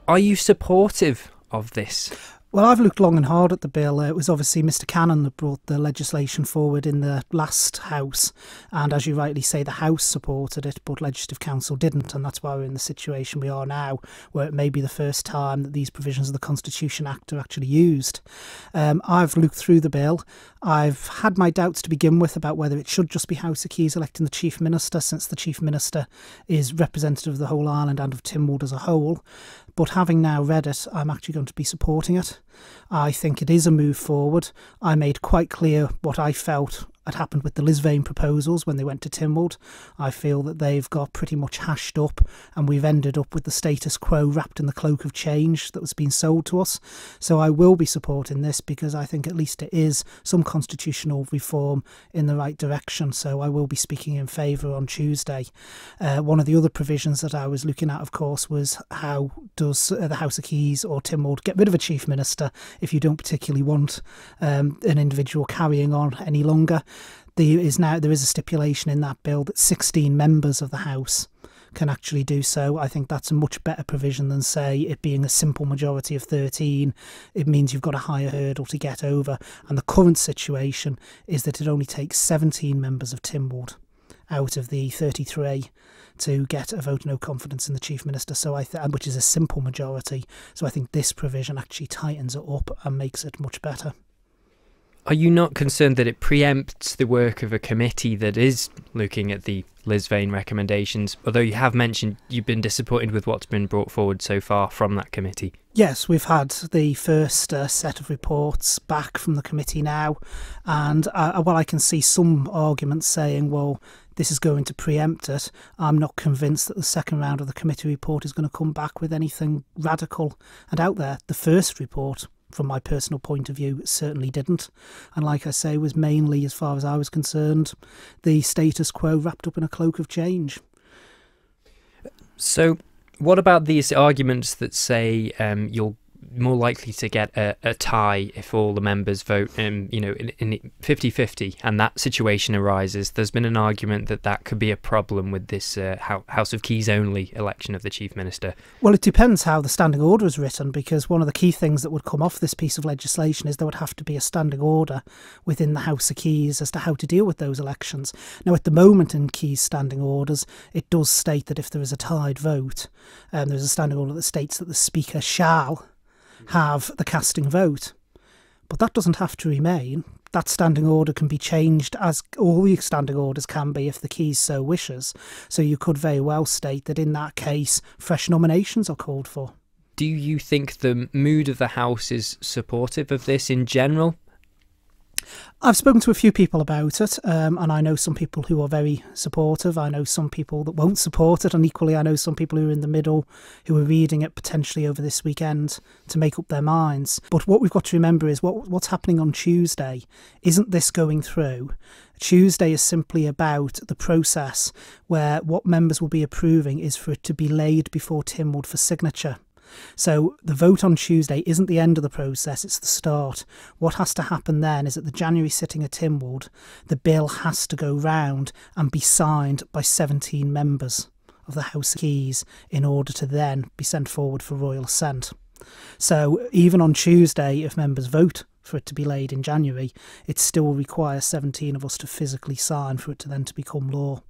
Are you supportive of this? Well, I've looked long and hard at the bill. It was obviously Mr Cannon that brought the legislation forward in the last House, and as you rightly say, the House supported it, but Legislative Council didn't, and that's why we're in the situation we are now, where it may be the first time that these provisions of the Constitution Act are actually used. I've looked through the bill. I've had my doubts to begin with about whether it should just be House of Keys electing the Chief Minister, since the Chief Minister is representative of the whole island and of Tynwald as a whole. But having now read it, I'm actually going to be supporting it. I think it is a move forward. I made quite clear what I felt had happened with the Lisvane proposals when they went to Tynwald. I feel that they've got pretty much hashed up, and we've ended up with the status quo wrapped in the cloak of change that was being sold to us. So I will be supporting this because I think at least it is some constitutional reform in the right direction. So I will be speaking in favour on Tuesday. One of the other provisions that I was looking at, of course, was how does the House of Keys or Tynwald get rid of a Chief Minister if you don't particularly want an individual carrying on any longer. There is a stipulation in that bill that 16 members of the House can actually do so. I think that's a much better provision than, say, it being a simple majority of 13. It means you've got a higher hurdle to get over. And the current situation is that it only takes 17 members of Tynwald out of the 33 to get a vote of no confidence in the Chief Minister, which is a simple majority. So I think this provision actually tightens it up and makes it much better. Are you not concerned that it preempts the work of a committee that is looking at the Lisvane recommendations, although you have mentioned you've been disappointed with what's been brought forward so far from that committee? Yes, we've had the first set of reports back from the committee now, and while I can see some arguments saying, well, this is going to preempt it, I'm not convinced that the second round of the committee report is going to come back with anything radical and out there. The first report, from my personal point of view, certainly didn't. And like I say, was mainly, as far as I was concerned, the status quo wrapped up in a cloak of change. So what about these arguments that say you're more likely to get a tie if all the members vote in 50-50 and that situation arises? There's been an argument that could be a problem with this House of Keys only election of the Chief Minister. Well, it depends how the standing order is written, because one of the key things that would come off this piece of legislation is there would have to be a standing order within the House of Keys as to how to deal with those elections. Now, at the moment in Keys standing orders, it does state that if there is a tied vote, there's a standing order that states that the Speaker shall have the casting vote. But that doesn't have to remain. That standing order can be changed, as all the standing orders can be if the Keys so wishes. So you could very well state that in that case, fresh nominations are called for. Do you think the mood of the House is supportive of this in general? I've spoken to a few people about it, and I know some people who are very supportive. I know some people that won't support it, and equally I know some people who are in the middle who are reading it potentially over this weekend to make up their minds. But what we've got to remember is what's happening on Tuesday isn't this going through. Tuesday is simply about the process where what members will be approving is for it to be laid before Tynwald for signature. So the vote on Tuesday isn't the end of the process, it's the start. What has to happen then is at the January sitting at Tynwald, the bill has to go round and be signed by 17 members of the House of Keys in order to then be sent forward for royal assent. So even on Tuesday, if members vote for it to be laid in January, it still will require 17 of us to physically sign for it to then to become law.